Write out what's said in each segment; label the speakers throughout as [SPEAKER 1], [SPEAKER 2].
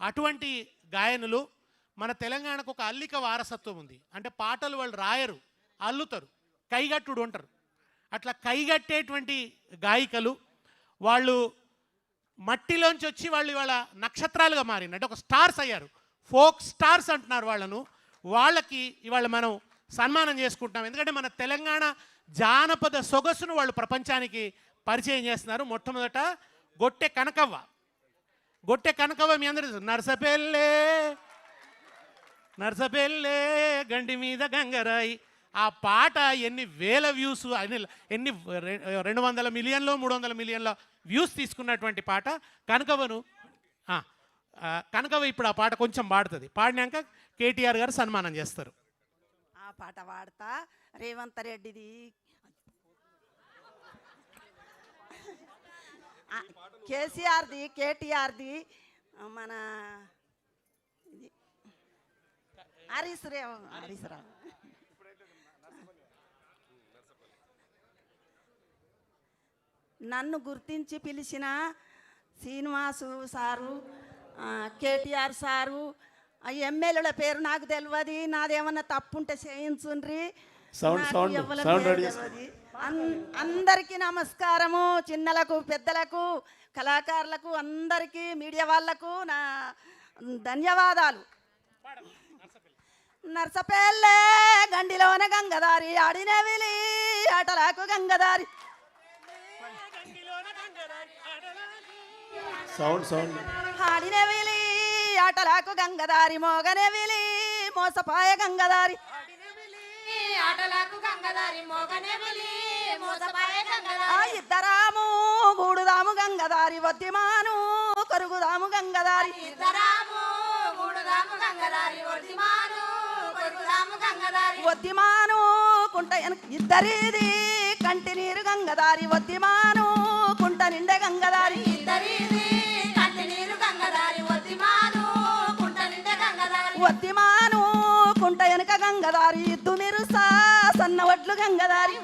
[SPEAKER 1] అటువంటి గాయనులు మన తెలంగాణకు ఒక అల్లిక వారసత్వం ఉంది. అంటే పాటలు వాళ్ళు రాయరు, అల్లుతారు, కైగట్టుడు ఉంటారు. అట్లా కైగట్టేటువంటి గాయికలు వాళ్ళు మట్టిలోంచి వచ్చి వాళ్ళు ఇవాళ నక్షత్రాలుగా మారింది. అంటే ఒక స్టార్స్ అయ్యారు, ఫోక్ స్టార్స్ అంటున్నారు వాళ్ళను. వాళ్ళకి ఇవాళ మనం సన్మానం చేసుకుంటున్నాం. ఎందుకంటే మన తెలంగాణ జానపద సొగసును వాళ్ళు ప్రపంచానికి పరిచయం చేస్తున్నారు. మొట్టమొదట గొట్టె కనకవ్వ. గొట్టె కనకవ్వ మీ అందరూ నర్సపెల్లే నర్సపెల్లే గండి మీద గంగరాయి. ఆ పాట ఎన్ని వేల వ్యూస్, ఎన్ని 200 మిలియన్లో 300 మిలియన్ల వ్యూస్ తీసుకున్నటువంటి పాట కనకవ్వను. కనకవ్వ ఇప్పుడు ఆ పాట కొంచెం పాడుతుంది. పాడినాక కేటీఆర్ గారు సన్మానం చేస్తారు.
[SPEAKER 2] ఆ పాట పాడతా. రేవంత్ రెడ్డిది కేసీఆర్ది కేటీఆర్ది మన హరీష్ రావు నన్ను గుర్తించి పిలిచిన శ్రీనివాసు సారు, కేటీఆర్ సారు, ఎమ్మెల్యేల పేరు నాకు తెలియదు. నాదేమన్నా తప్పుంటే చేయించుండ్రి. అందరికీ నమస్కారము. చిన్నలకు పెద్దలకు కళాకారులకు అందరికీ మీడియా వాళ్లకు నా ధన్యవాదాలు. నర్సపెల్లే గండిలోన గంగదారి ఆడినవిలి ఆటలకు గంగదారి. ఆడినవిలి ఆటలకు గంగదారి మోగనవిలి మోసపాయ గంగదారి. ఇద్దరాము గూడుదాము గంగదారి వద్దిమాను కరుగుదాము గంగదారి. వద్దిమాను కుంట ఇద్దరిది కంటి నీరు గంగదారి. వద్దిమాను కుంట నిండే గంగదారి. వద్దిమాను కుంట వెనుక గంగదారి. ఇద్దు మీరు సన్న వడ్లు గంగదారి.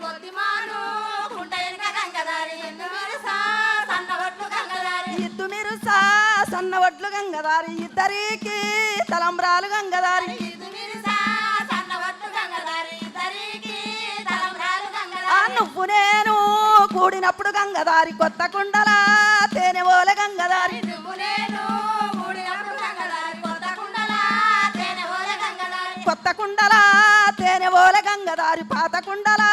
[SPEAKER 2] ఇద్దు మీరు సన్న వడ్లు గంగదారి. ఇద్దరికి తలంబ్రాలు గంగదారి. నువ్వు నేను కూడినప్పుడు గంగదారి. కొత్త కుండల తేనె ఓల గంగదారి. కొత్త కుండల తేనె ఓల గంగదారి. పాత కుండల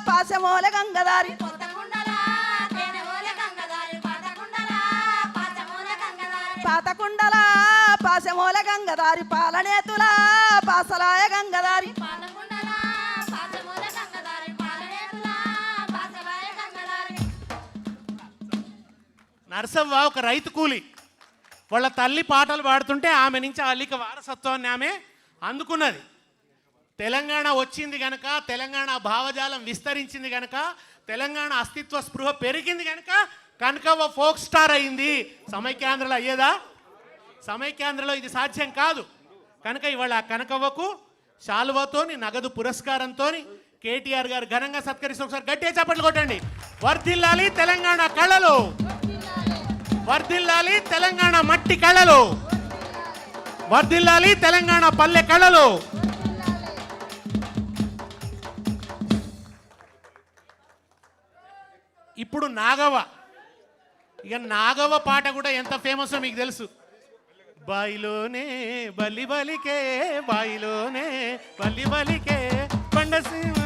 [SPEAKER 2] పాశమోల గంగదారి. పాత కుండల పాశమోల గంగదారి. పాలనేతుల పాసలాయ గంగదారి.
[SPEAKER 1] నర్సవ్వ ఒక రైతు కూలి. వాళ్ళ తల్లి పాటలు పాడుతుంటే ఆమె నుంచి అల్లిక వారసత్వాన్ని ఆమె అందుకున్నది. తెలంగాణ వచ్చింది కనుక, తెలంగాణ భావజాలం విస్తరించింది కనుక, తెలంగాణ అస్తిత్వ స్పృహ పెరిగింది కనుక కనకవ్వ ఫోక్ స్టార్ అయింది. సమైక్యాంధ్రలో అయ్యేదా? సమైక్యాంధ్రలో ఇది సాధ్యం కాదు. కనుక ఇవాళ ఆ కనకవ్వకు శాలువతోని నగదు పురస్కారంతో కేటీఆర్ గారు ఘనంగా సత్కరిస్తూ ఒకసారి గట్టిగా చప్పట్లు కొట్టండి. వర్ధిల్లాలి తెలంగాణ కళలు, వర్ధిల్లాలి తెలంగాణ మట్టి కళలు, వర్ధిల్లాలి తెలంగాణ పల్లె కళలు. ఇప్పుడు నాగవ్వ. ఇక నాగవ్వ పాట కూడా ఎంత ఫేమస్ మీకు తెలుసు. బాయిలోనే బలి బలికే, బాయిలోనే బలి బలికే పండసీమ.